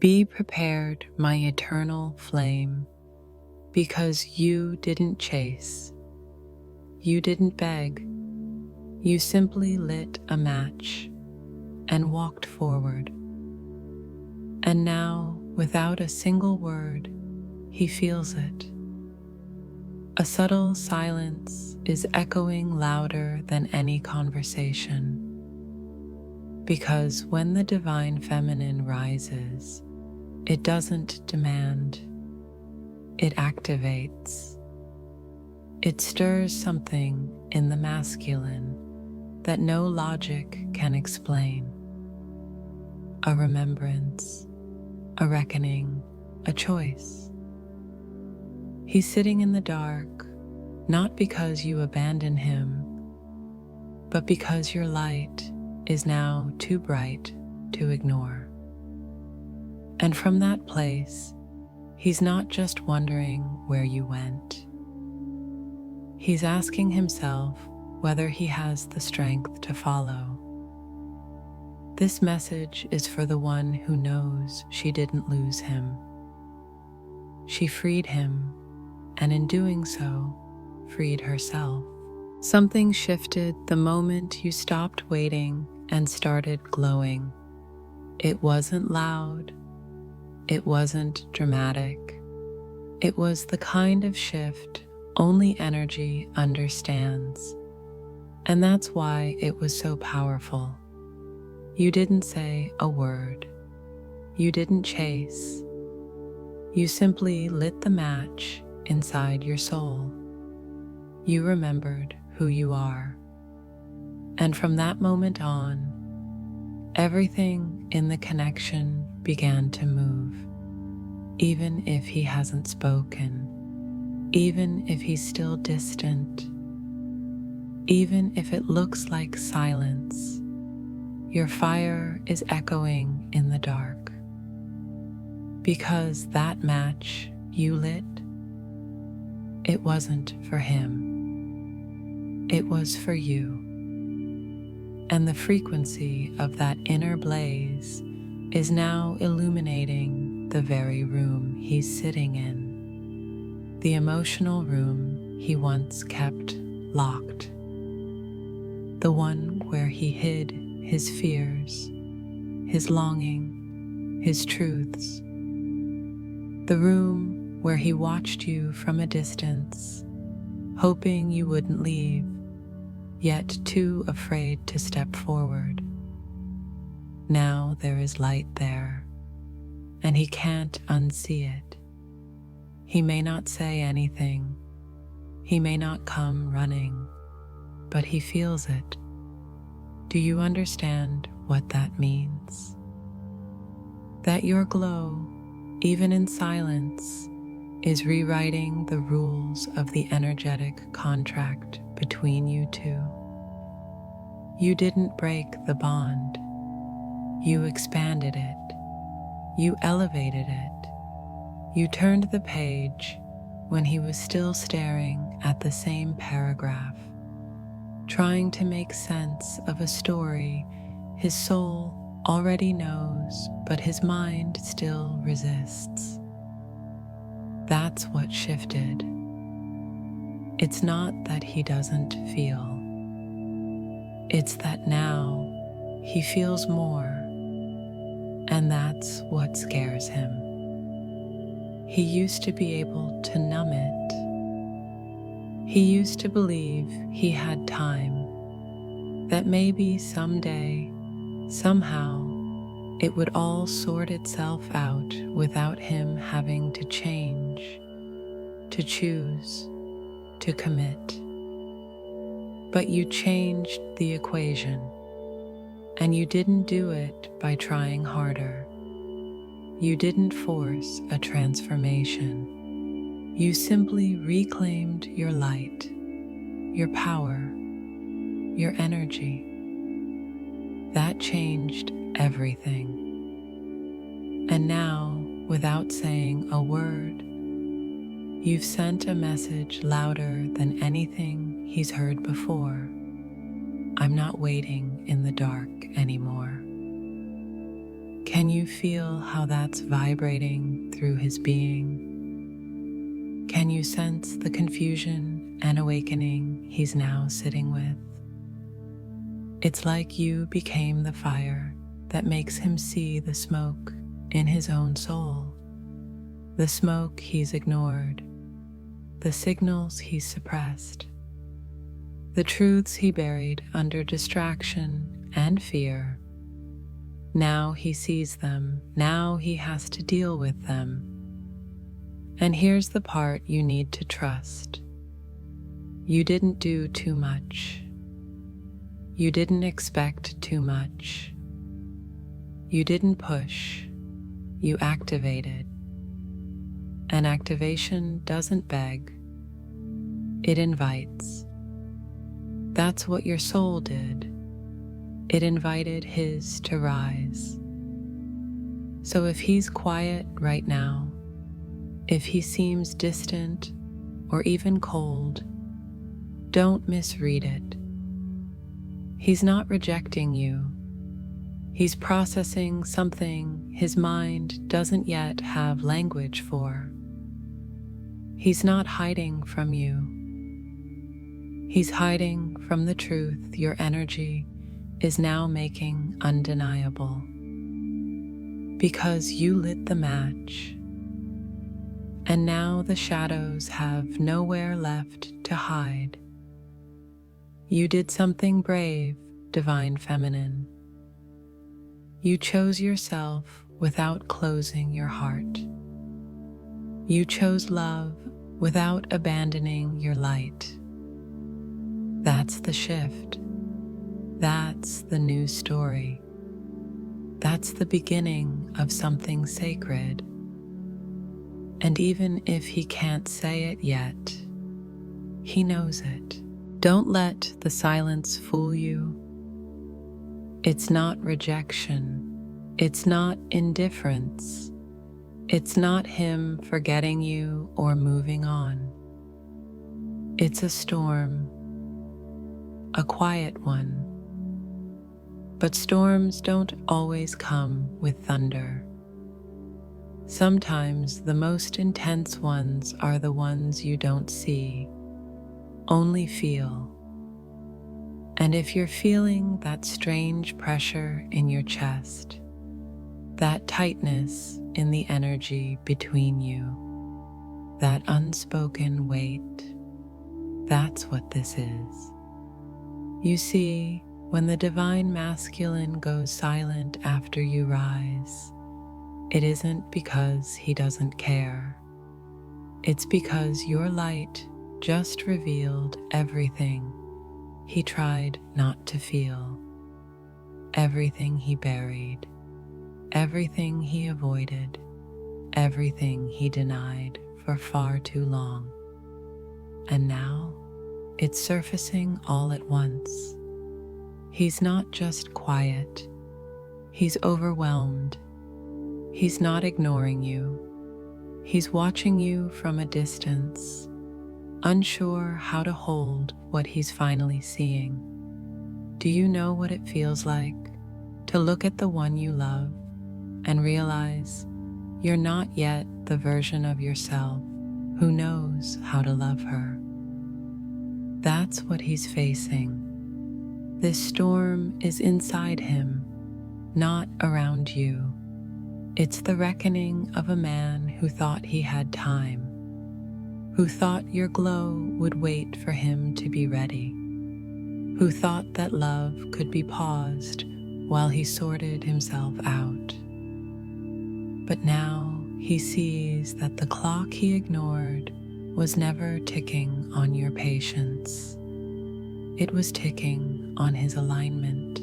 Be prepared, my eternal flame, because you didn't chase, you didn't beg, you simply lit a match and walked forward. And now, without a single word, he feels it. A subtle silence is echoing louder than any conversation. Because when the divine feminine rises, it doesn't demand, it activates. It stirs something in the masculine that no logic can explain. A remembrance, a reckoning, a choice. He's sitting in the dark, not because you abandon him, but because your light is now too bright to ignore. And from that place, he's not just wondering where you went. He's asking himself whether he has the strength to follow. This message is for the one who knows she didn't lose him. She freed him, and in doing so, freed herself. Something shifted the moment you stopped waiting and started glowing. It wasn't loud. It wasn't dramatic. It was the kind of shift only energy understands. And that's why it was so powerful. You didn't say a word. You didn't chase. You simply lit the match inside your soul. You remembered who you are. And from that moment on, everything in the connection began to move. Even if he hasn't spoken, even if he's still distant, even if it looks like silence, your fire is echoing in the dark. Because that match you lit, it wasn't for him. It was for you. And the frequency of that inner blaze is now illuminating the very room he's sitting in, the emotional room he once kept locked, the one where he hid his fears, his longing, his truths, the room where he watched you from a distance, hoping you wouldn't leave, yet too afraid to step forward. Now there is light there, and he can't unsee it. He may not say anything, he may not come running, but he feels it. Do you understand what that means? That your glow, even in silence, is rewriting the rules of the energetic contract between you two. You didn't break the bond. You expanded it. You elevated it. You turned the page when he was still staring at the same paragraph, trying to make sense of a story his soul already knows, but his mind still resists. That's what shifted. It's not that he doesn't feel. It's that now he feels more, and that's what scares him. He used to be able to numb it. He used to believe he had time, that maybe someday, somehow, it would all sort itself out without him having to change, to choose, to commit. But you changed the equation, and you didn't do it by trying harder. You didn't force a transformation. You simply reclaimed your light, your power, your energy. That changed everything. And now, without saying a word, you've sent a message louder than anything he's heard before. I'm not waiting in the dark anymore. Can you feel how that's vibrating through his being? Can you sense the confusion and awakening he's now sitting with? It's like you became the fire that makes him see the smoke in his own soul, the smoke he's ignored, the signals he's suppressed, the truths he buried under distraction and fear. Now he sees them, now he has to deal with them. And here's the part you need to trust. You didn't do too much. You didn't expect too much. You didn't push. You activated. And activation doesn't beg. It invites. That's what your soul did. It invited his to rise. So if he's quiet right now, if he seems distant or even cold, don't misread it. He's not rejecting you. He's processing something his mind doesn't yet have language for. He's not hiding from you. He's hiding from the truth your energy is now making undeniable. Because you lit the match. And now the shadows have nowhere left to hide. You did something brave, divine feminine. You chose yourself without closing your heart. You chose love without abandoning your light. That's the shift. That's the new story. That's the beginning of something sacred. And even if he can't say it yet, he knows it. Don't let the silence fool you. It's not rejection. It's not indifference. It's not him forgetting you or moving on. It's a storm, a quiet one. But storms don't always come with thunder. Sometimes the most intense ones are the ones you don't see, only feel. And if you're feeling that strange pressure in your chest, that tightness in the energy between you, that unspoken weight, that's what this is. You see, when the divine masculine goes silent after you rise, it isn't because he doesn't care. It's because your light just revealed everything he tried not to feel, everything he buried, everything he avoided, everything he denied for far too long. And now it's surfacing all at once. He's not just quiet, he's overwhelmed. He's not ignoring you. He's watching you from a distance, unsure how to hold what he's finally seeing. Do you know what it feels like to look at the one you love and realize you're not yet the version of yourself who knows how to love her? That's what he's facing. This storm is inside him, not around you. It's the reckoning of a man who thought he had time, who thought your glow would wait for him to be ready, who thought that love could be paused while he sorted himself out. But now he sees that the clock he ignored was never ticking on your patience. It was ticking on his alignment.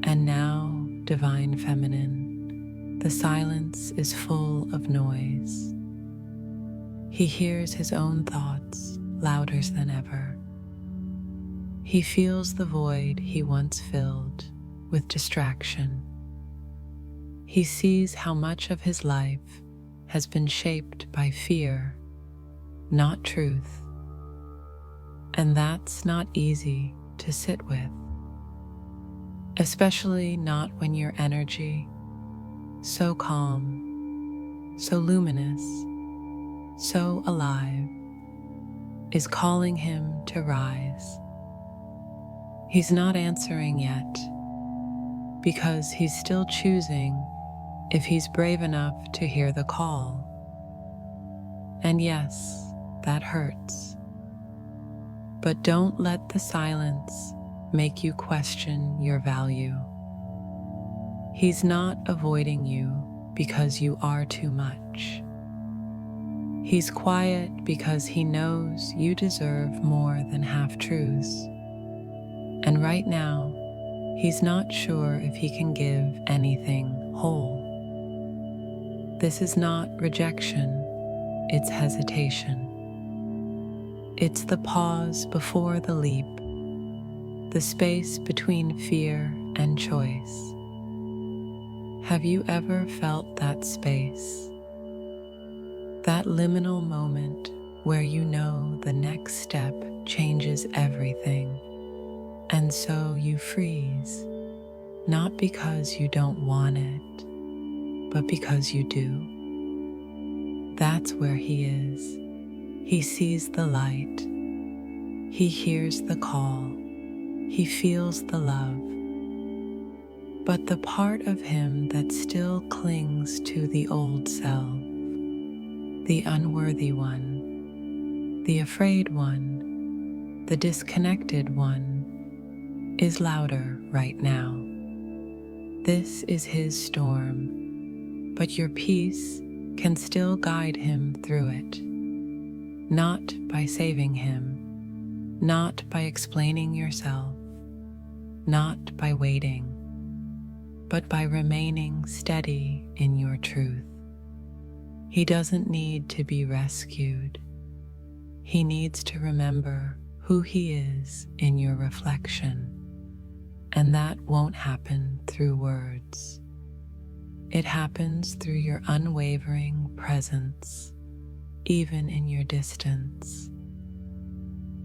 And now, divine feminine, the silence is full of noise. He hears his own thoughts louder than ever. He feels the void he once filled with distraction. He sees how much of his life has been shaped by fear, not truth. And that's not easy to sit with, especially not when your energy so calm, so luminous, so alive, is calling him to rise. He's not answering yet, because he's still choosing if he's brave enough to hear the call. And yes, that hurts. But don't let the silence make you question your value. He's not avoiding you because you are too much. He's quiet because he knows you deserve more than half-truths. And right now, he's not sure if he can give anything whole. This is not rejection, it's hesitation. It's the pause before the leap, the space between fear and choice. Have you ever felt that space? That liminal moment where you know the next step changes everything, and so you freeze, not because you don't want it, but because you do. That's where he is. He sees the light. He hears the call. He feels the love. But the part of him that still clings to the old self, the unworthy one, the afraid one, the disconnected one, is louder right now. This is his storm, but your peace can still guide him through it. Not by saving him, not by explaining yourself, not by waiting, but by remaining steady in your truth. He doesn't need to be rescued. He needs to remember who he is in your reflection, and that won't happen through words. It happens through your unwavering presence, even in your distance.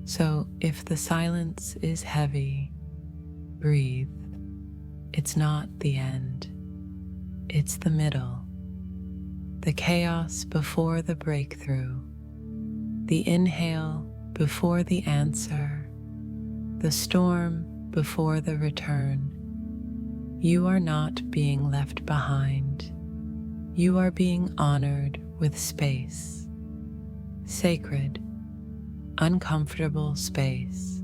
So if the silence is heavy, breathe. It's not the end. It's the middle. The chaos before the breakthrough. The inhale before the answer. The storm before the return. You are not being left behind. You are being honored with space. Sacred, uncomfortable space,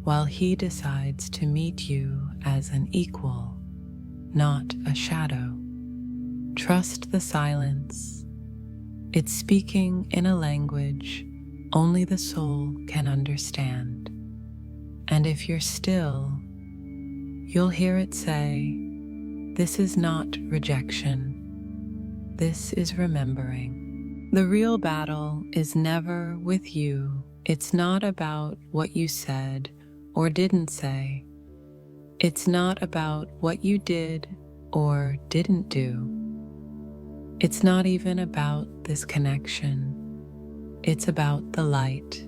while he decides to meet you as an equal, not a shadow. Trust the silence. It's speaking in a language only the soul can understand. And if you're still, you'll hear it say, "This is not rejection. This is remembering." The real battle is never with you. It's not about what you said or didn't say. It's not about what you did or didn't do. It's not even about this connection. It's about the light,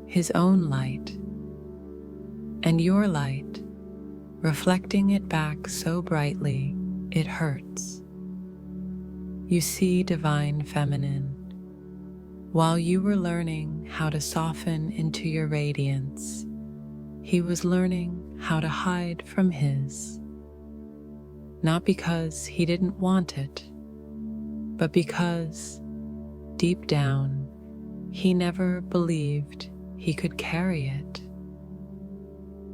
his own light, and your light, reflecting it back so brightly it hurts. You see, divine feminine, while you were learning how to soften into your radiance, he was learning how to hide from his. Not because he didn't want it, but because, deep down, he never believed he could carry it.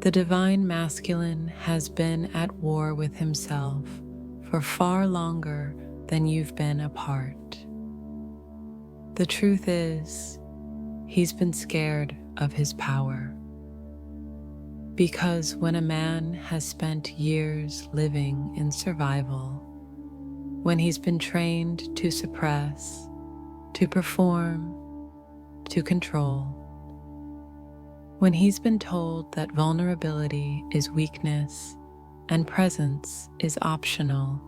The divine masculine has been at war with himself for far longer than you've been apart. The truth is, he's been scared of his power. Because when a man has spent years living in survival, when he's been trained to suppress, to perform, to control, when he's been told that vulnerability is weakness and presence is optional,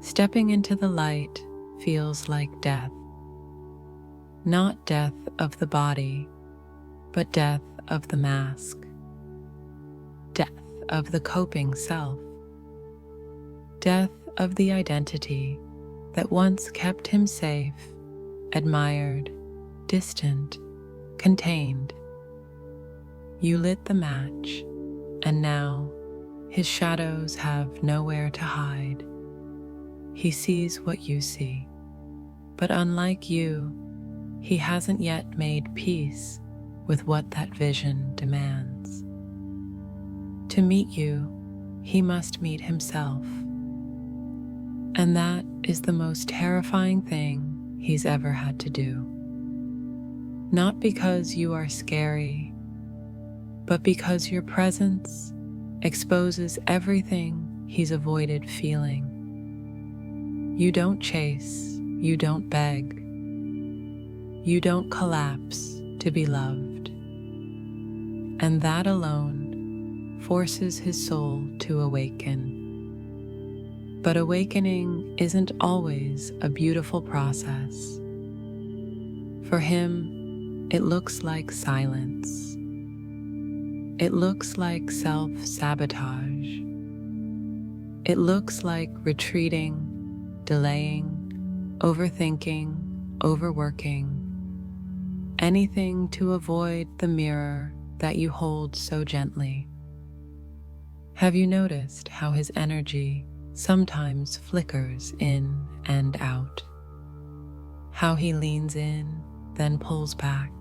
stepping into the light feels like death. Not death of the body, but death of the mask. Death of the coping self. death of the identity that once kept him safe, admired, distant, contained. You lit the match, and now his shadows have nowhere to hide. He sees what you see, but unlike you, he hasn't yet made peace with what that vision demands. To meet you, he must meet himself. And that is the most terrifying thing he's ever had to do. Not because you are scary, but because your presence exposes everything he's avoided feeling. You don't chase, you don't beg, you don't collapse to be loved. And that alone forces his soul to awaken. But awakening isn't always a beautiful process. For him, it looks like silence. It looks like self-sabotage. It looks like retreating, delaying, overthinking, overworking, anything to avoid the mirror that you hold so gently. Have you noticed how his energy sometimes flickers in and out? How he leans in, then pulls back?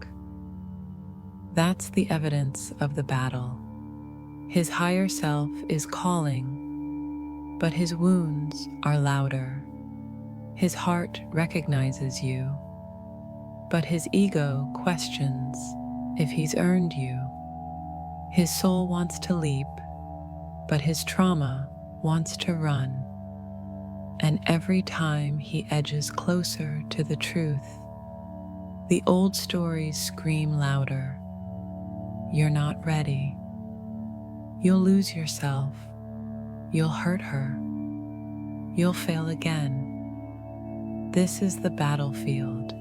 That's the evidence of the battle. His higher self is calling, but his wounds are louder. His heart recognizes you, but his ego questions if he's earned you. His soul wants to leap, but his trauma wants to run. And every time he edges closer to the truth, the old stories scream louder. You're not ready. You'll lose yourself. You'll hurt her. You'll fail again. This is the battlefield,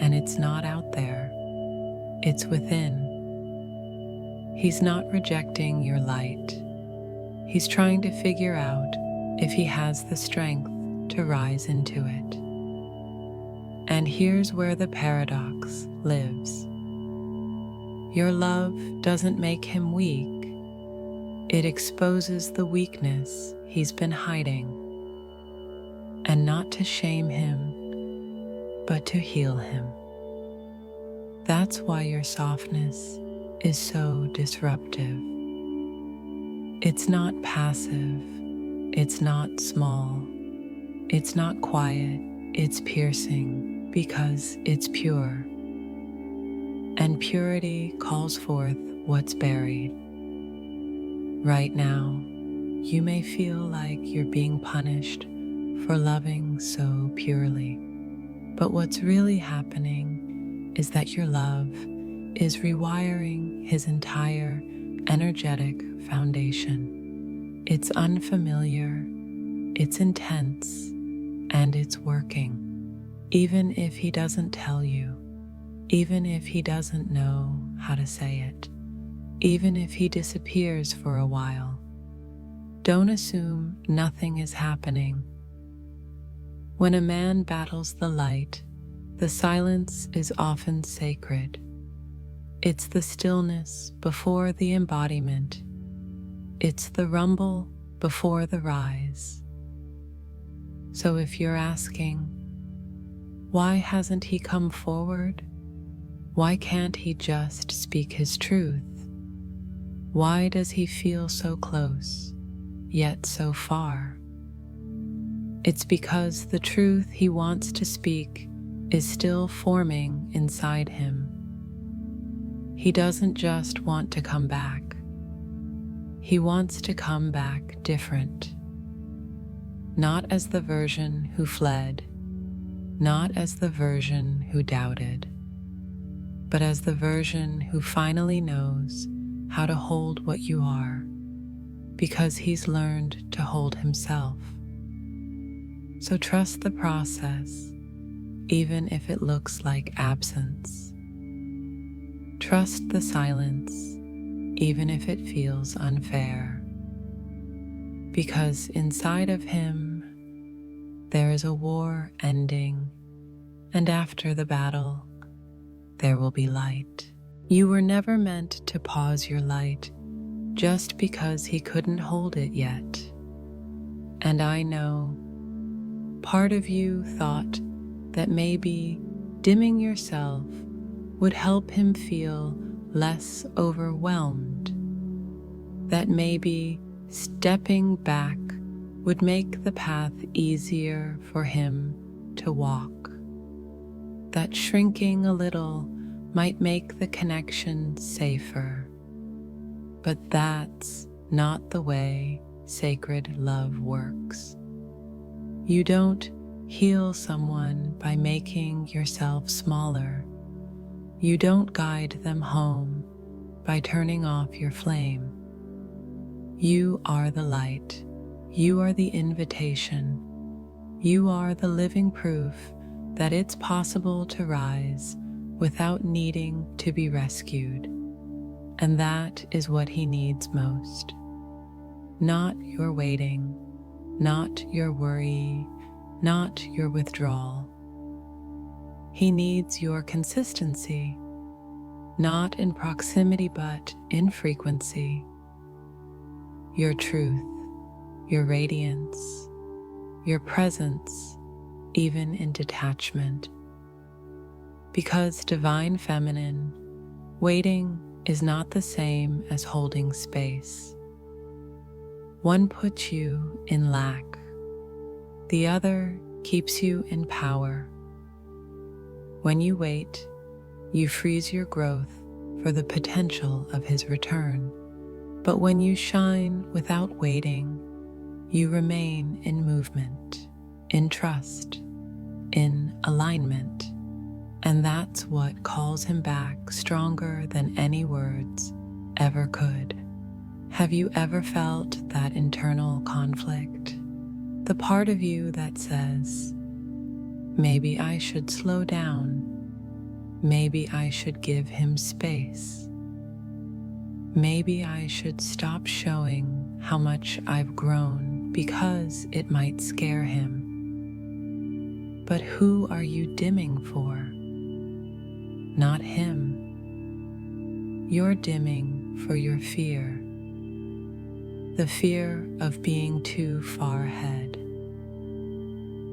and it's not out there. It's within. He's not rejecting your light. He's trying to figure out if he has the strength to rise into it. And here's where the paradox lives. Your love doesn't make him weak. It exposes the weakness he's been hiding. And not to shame him, but to heal him. That's why your softness is so disruptive. It's not passive. It's not small. It's not quiet. It's piercing because it's pure. And purity calls forth what's buried. Right now, you may feel like you're being punished for loving so purely. But what's really happening is that your love is rewiring his entire energetic foundation. It's unfamiliar, it's intense, and it's working. Even if he doesn't tell you, even if he doesn't know how to say it, even if he disappears for a while, don't assume nothing is happening. When a man battles the light, the silence is often sacred. It's the stillness before the embodiment. It's the rumble before the rise. So if you're asking, why hasn't he come forward? Why can't he just speak his truth? Why does he feel so close, yet so far? It's because the truth he wants to speak is still forming inside him. He doesn't just want to come back. He wants to come back different. Not as the version who fled, not as the version who doubted, but as the version who finally knows how to hold what you are, because he's learned to hold himself. So trust the process, even if it looks like absence. Trust the silence, even if it feels unfair. because inside of him there is a war ending, and after the battle there will be light. You were never meant to pause your light just because he couldn't hold it yet. And I know part of you thought that maybe dimming yourself would help him feel less overwhelmed, that maybe stepping back would make the path easier for him to walk, that shrinking a little might make the connection safer. But that's not the way sacred love works. You don't heal someone by making yourself smaller. You don't guide them home by turning off your flame. You are the light. You are the invitation. You are the living proof that it's possible to rise without needing to be rescued. And that is what he needs most. Not your waiting, not your worry, not your withdrawal. He needs your consistency, not in proximity but in frequency. Your truth, your radiance, your presence, even in detachment. Because divine feminine, waiting is not the same as holding space. One puts you in lack, the other keeps you in power. When you wait, you freeze your growth for the potential of his return. But when you shine without waiting, you remain in movement, in trust, in alignment. And that's what calls him back stronger than any words ever could. Have you ever felt that internal conflict? The part of you that says, maybe I should slow down. Maybe I should give him space. Maybe I should stop showing how much I've grown because it might scare him. But who are you dimming for? Not him. You're dimming for your fear. The fear of being too far ahead.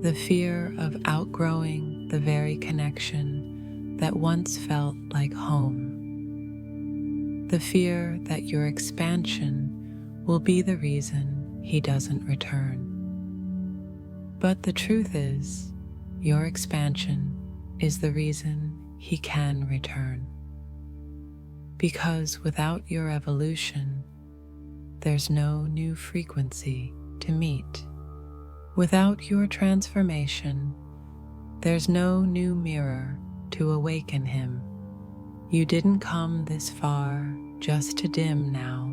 The fear of outgrowing the very connection that once felt like home. The fear that your expansion will be the reason he doesn't return. But the truth is, your expansion is the reason he can return. Because without your evolution, there's no new frequency to meet. Without your transformation, there's no new mirror to awaken him. You didn't come this far just to dim now.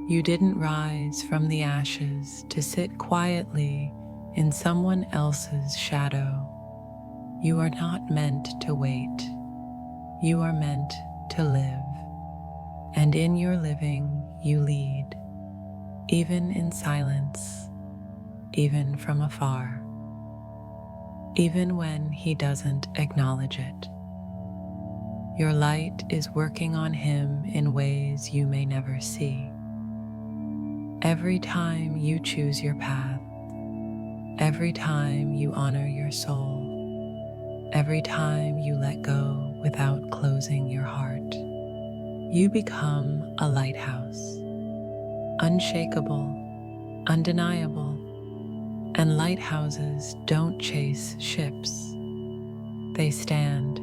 You didn't rise from the ashes to sit quietly in someone else's shadow. You are not meant to wait. You are meant to live. And in your living, you lead, even in silence, even from afar, even when he doesn't acknowledge it. Your light is working on him in ways you may never see. Every time you choose your path, every time you honor your soul, every time you let go without closing your heart, you become a lighthouse, unshakable, undeniable, and lighthouses don't chase ships. They stand,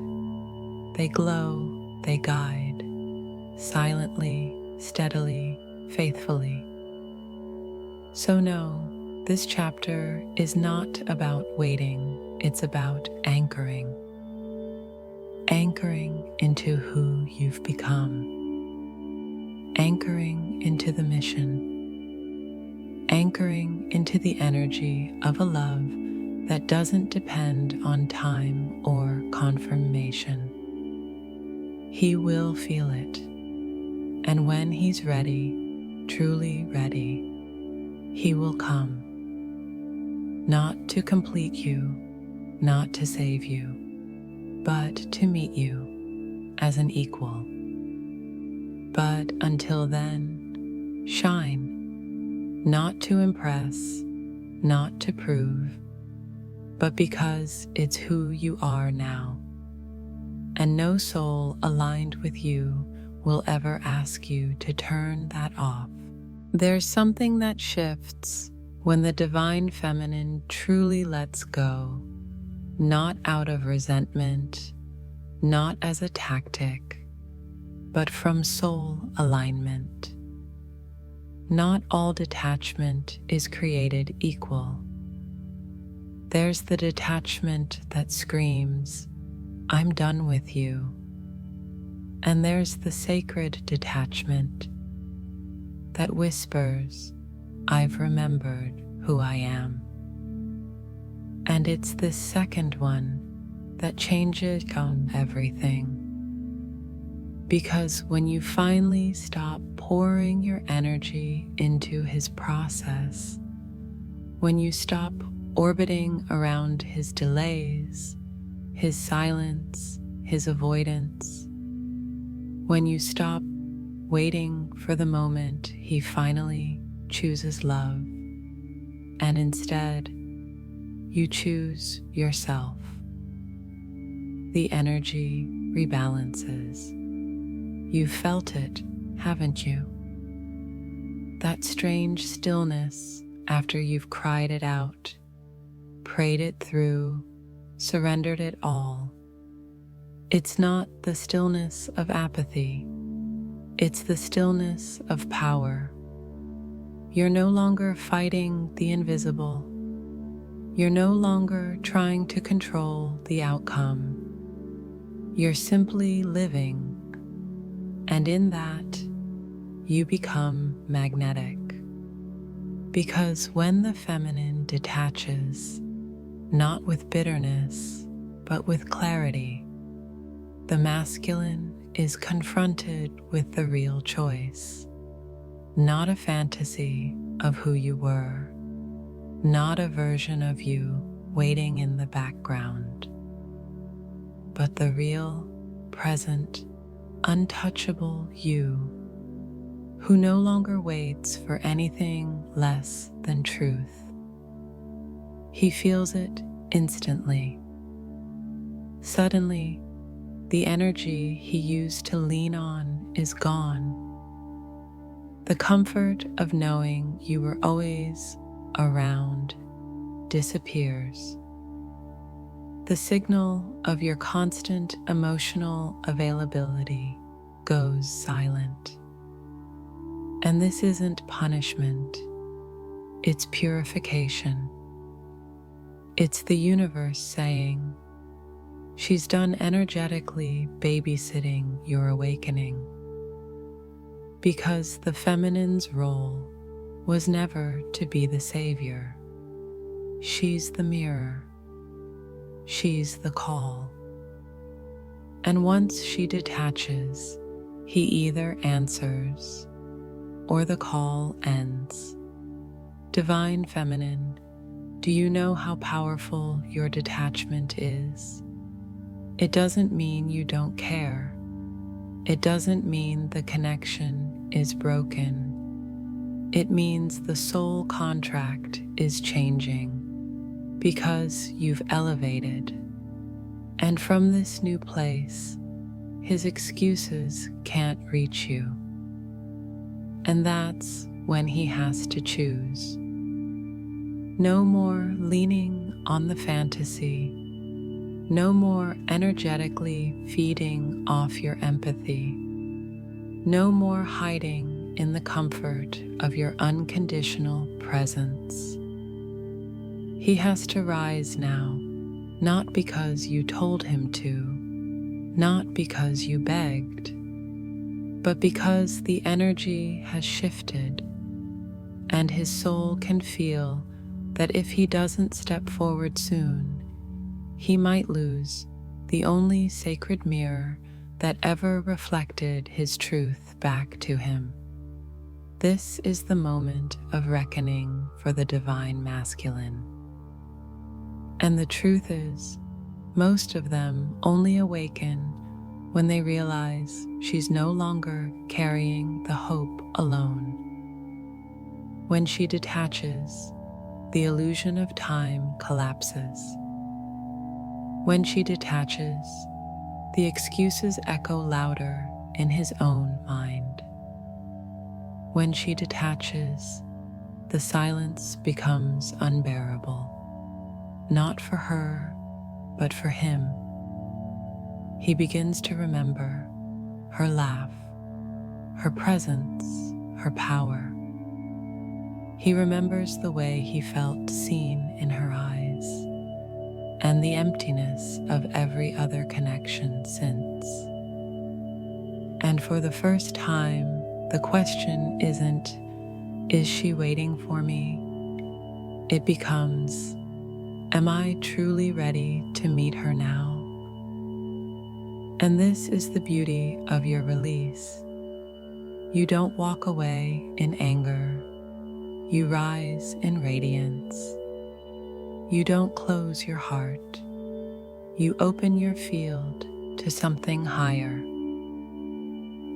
they glow, they guide, silently, steadily, faithfully. So no, this chapter is not about waiting, it's about anchoring. Anchoring into who you've become. Anchoring into the mission. Anchoring into the energy of a love that doesn't depend on time or confirmation. He will feel it. And when he's ready, truly ready, He will come, not to complete you, not to save you, but to meet you as an equal. But until then, shine, not to impress, not to prove, but because it's who you are now. And no soul aligned with you will ever ask you to turn that off. There's something that shifts when the divine feminine truly lets go, not out of resentment, not as a tactic, but from soul alignment. Not all detachment is created equal. There's the detachment that screams, "I'm done with you." And there's the sacred detachment that whispers, "I've remembered who I am." And it's this second one that changes everything. Because when you finally stop pouring your energy into his process, when you stop orbiting around his delays, his silence, his avoidance, when you stop waiting for the moment he finally chooses love, and instead you choose yourself, the energy rebalances. You've felt it, haven't you? That strange stillness after you've cried it out, prayed it through, surrendered it all. It's not the stillness of apathy. It's the stillness of power. You're no longer fighting the invisible. You're no longer trying to control the outcome. You're simply living. And in that, you become magnetic. Because when the feminine detaches, not with bitterness, but with clarity, the masculine is confronted with the real choice, not a fantasy of who you were, not a version of you waiting in the background, but the real, present, untouchable you, who no longer waits for anything less than truth. He feels it instantly. Suddenly, the energy he used to lean on is gone. The comfort of knowing you were always around disappears. The signal of your constant emotional availability goes silent. And this isn't punishment, it's purification. It's the universe saying, "She's done energetically babysitting your awakening." Because the feminine's role was never to be the savior. She's the mirror. She's the call. And once she detaches, he either answers or the call ends. Divine Feminine, do you know how powerful your detachment is? It doesn't mean you don't care. It doesn't mean the connection is broken. It means the soul contract is changing because you've elevated. And from this new place, his excuses can't reach you. And that's when he has to choose. No more leaning on the fantasy. No more energetically feeding off your empathy. No more hiding in the comfort of your unconditional presence. He has to rise now, not because you told him to, not because you begged, but because the energy has shifted, and his soul can feel that if he doesn't step forward soon, he might lose the only sacred mirror that ever reflected his truth back to him. This is the moment of reckoning for the divine masculine. And the truth is, most of them only awaken when they realize she's no longer carrying the hope alone. When she detaches, the illusion of time collapses. When she detaches, the excuses echo louder in his own mind. When she detaches, the silence becomes unbearable, not for her, but for him. He begins to remember her laugh, her presence, her power. He remembers the way he felt seen in her eyes, and the emptiness of every other connection since. And for the first time, the question isn't, is she waiting for me? It becomes, am I truly ready to meet her now? And this is the beauty of your release. You don't walk away in anger. You rise in radiance. You don't close your heart. You open your field to something higher.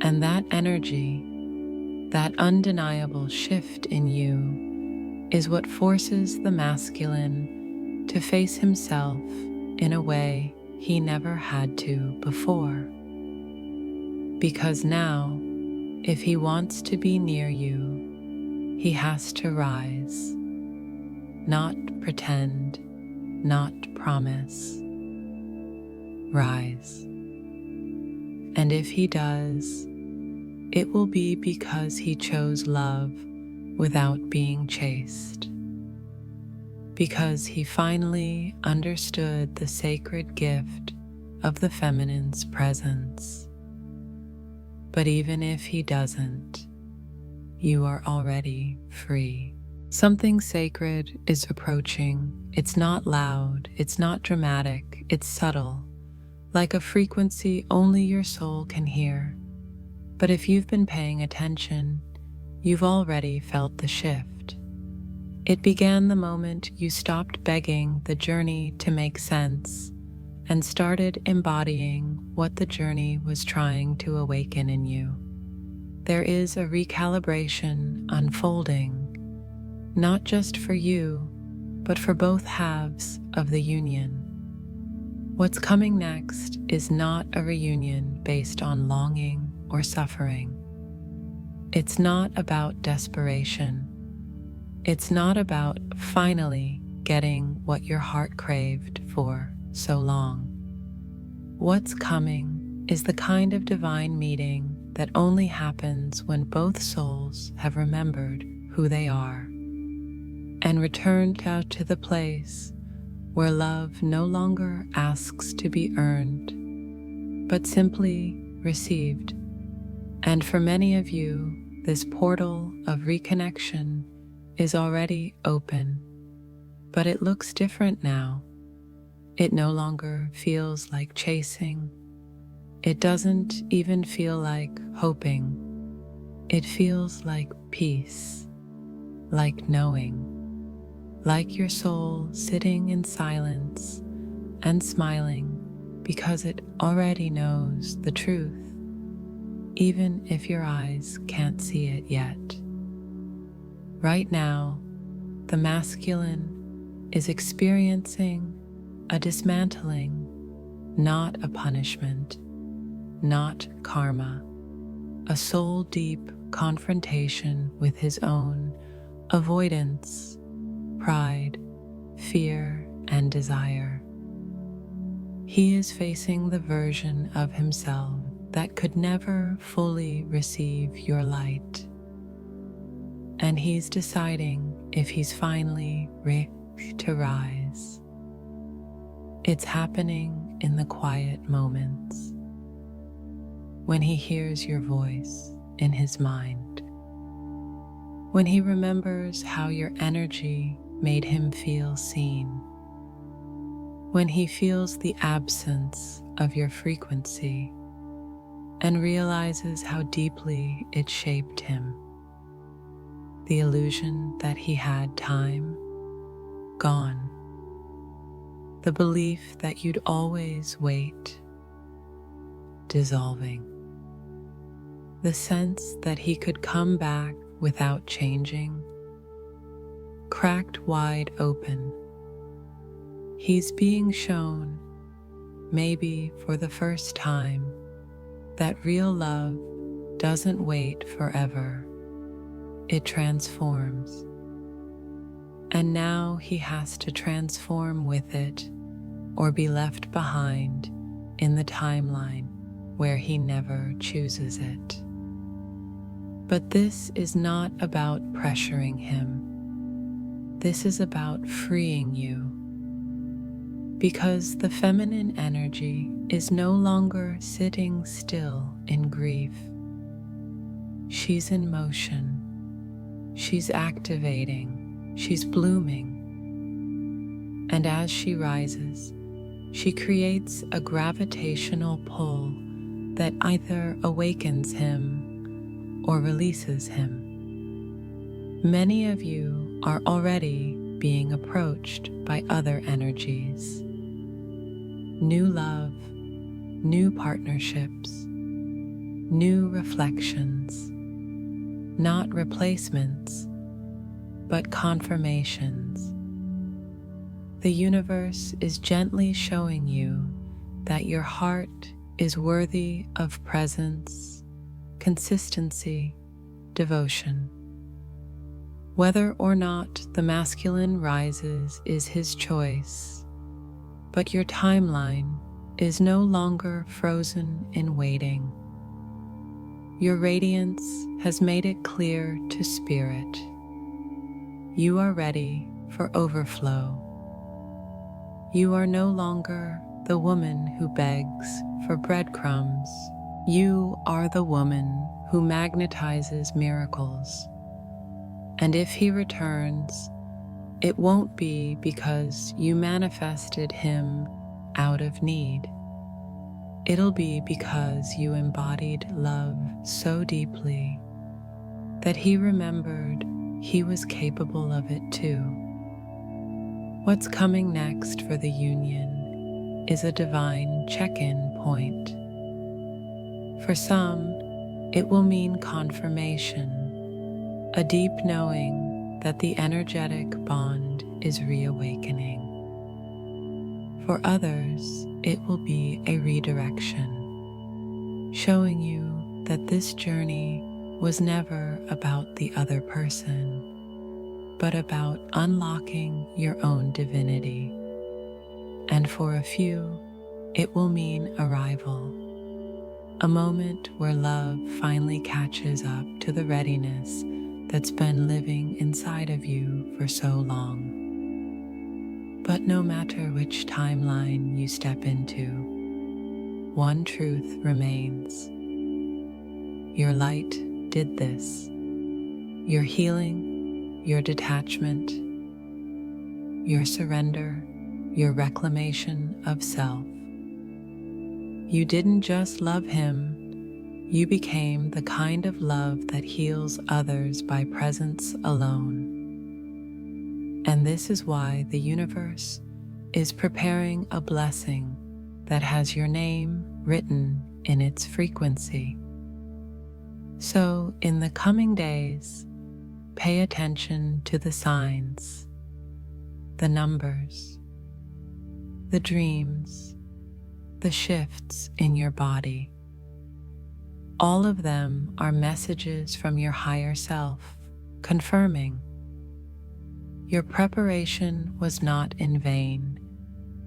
And that energy, that undeniable shift in you, is what forces the masculine to face himself in a way he never had to before. Because now, if he wants to be near you, he has to rise. Not pretend, not promise. Rise. And if he does, it will be because he chose love without being chased. Because he finally understood the sacred gift of the feminine's presence. But even if he doesn't, you are already free. Something sacred is approaching. It's not loud, it's not dramatic, it's subtle, like a frequency only your soul can hear. But if you've been paying attention, you've already felt the shift. It began the moment you stopped begging the journey to make sense and started embodying what the journey was trying to awaken in you. There is a recalibration unfolding, not just for you, but for both halves of the union. What's coming next is not a reunion based on longing or suffering. It's not about desperation. It's not about finally getting what your heart craved for so long. What's coming is the kind of divine meeting that only happens when both souls have remembered who they are and returned out to the place where love no longer asks to be earned, but simply received. And for many of you, this portal of reconnection is already open, but it looks different now. It no longer feels like chasing. It doesn't even feel like hoping. It feels like peace, like knowing, like your soul sitting in silence and smiling because it already knows the truth, even if your eyes can't see it yet. Right now, the masculine is experiencing a dismantling, not a punishment, not karma, a soul-deep confrontation with his own avoidance, pride, fear, and desire. He is facing the version of himself that could never fully receive your light. And he's deciding if he's finally ready to rise. It's happening in the quiet moments, when he hears your voice in his mind, when he remembers how your energy made him feel seen, when he feels the absence of your frequency and realizes how deeply it shaped him. The illusion that he had time, gone. The belief that you'd always wait, dissolving. The sense that he could come back without changing, cracked wide open. He's being shown, maybe for the first time, that real love doesn't wait forever. It transforms. And now he has to transform with it or be left behind in the timeline where he never chooses it. But this is not about pressuring him. This is about freeing you. Because the feminine energy is no longer sitting still in grief. She's in motion. She's activating. She's blooming. And as she rises, she creates a gravitational pull that either awakens him or releases him. Many of you are already being approached by other energies. New love, new partnerships, new reflections, not replacements, but confirmations. The universe is gently showing you that your heart is worthy of presence, consistency, devotion. Whether or not the masculine rises is his choice, but your timeline is no longer frozen in waiting. Your radiance has made it clear to spirit. You are ready for overflow. You are no longer the woman who begs for breadcrumbs. You are the woman who magnetizes miracles. And if he returns, it won't be because you manifested him out of need. It'll be because you embodied love so deeply that he remembered he was capable of it too. What's coming next for the union is a divine check-in point. For some, it will mean confirmation, a deep knowing that the energetic bond is reawakening. For others, it will be a redirection, showing you that this journey was never about the other person, but about unlocking your own divinity. And for a few, it will mean arrival, a moment where love finally catches up to the readiness that's been living inside of you for so long. But no matter which timeline you step into, one truth remains. Your light did this. Your healing, your detachment, your surrender, your reclamation of self. You didn't just love him, you became the kind of love that heals others by presence alone. And this is why the universe is preparing a blessing that has your name written in its frequency. So, in the coming days, pay attention to the signs, the numbers, the dreams, the shifts in your body. All of them are messages from your higher self, confirming your preparation was not in vain.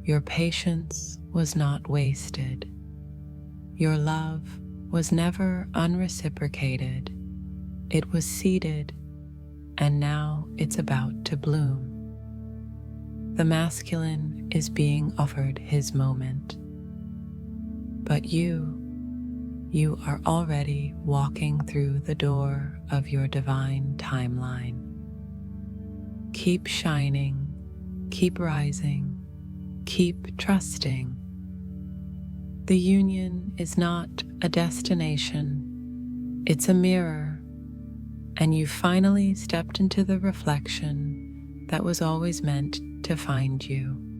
Your patience was not wasted. Your love was never unreciprocated. It was seeded, and now it's about to bloom. The masculine is being offered his moment. But you are already walking through the door of your divine timeline. Keep shining, keep rising, keep trusting. The union is not a destination, it's a mirror, and you finally stepped into the reflection that was always meant to find you.